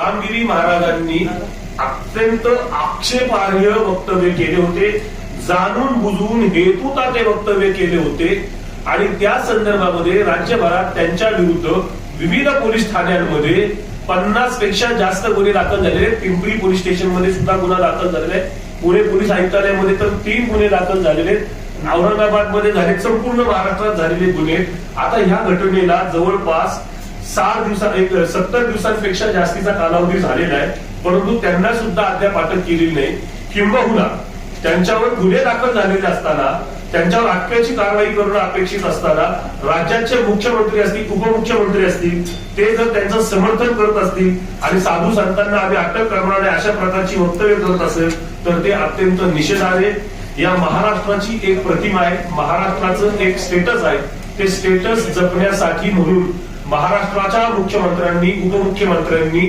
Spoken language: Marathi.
रामगिरी महाराजांनी अत्यंत आक्षेपार्ह वक्तव्य केले होते, जाणून बुजून हेतुता ते वक्तव्य केले होते आणि त्या संदर्भामध्ये राज्यभरात त्यांच्या विरुद्ध विविध पोलीस ठाण्यांमध्ये 50 पेक्षा जास्त गुन्हे दाखल झालेले. पिंपरी पोलीस स्टेशन मध्ये सुद्धा गुन्हा दाखल झालेला आहे. पुणे पोलीस आयुक्तालयामध्ये तर 3 गुन्हे दाखल झालेले आहेत. औरंगाबाद मध्ये झाले, संपूर्ण महाराष्ट्रात झालेले गुन्हे. आता ह्या घटनेला जवळपास 70 दिवसांपेक्षा जास्तीचा कालावधी झालेला आहे, परंतु त्यांना सुद्धा अद्याप अटक केलेली नाही. किंबहुना त्यांच्यावर गुन्हे दाखल झालेले असताना त्यांच्यावर अटकेची कारवाई करणं अपेक्षित असताना राज्याचे मुख्यमंत्री असतील, उपमुख्यमंत्री असतील, ते जर त्यांचं समर्थन करत असतील आणि साधू संतांना आम्ही अटक करणार नाही अशा प्रकारची वक्तव्य करत असेल तर ते अत्यंत निषेधार्ह. या महाराष्ट्राची एक प्रतिमा आहे, महाराष्ट्राचं एक स्टेटस आहे. ते स्टेटस जपण्यासाठी म्हणून महाराष्ट्राच्या मुख्यमंत्र्यांनी, उपमुख्यमंत्र्यांनी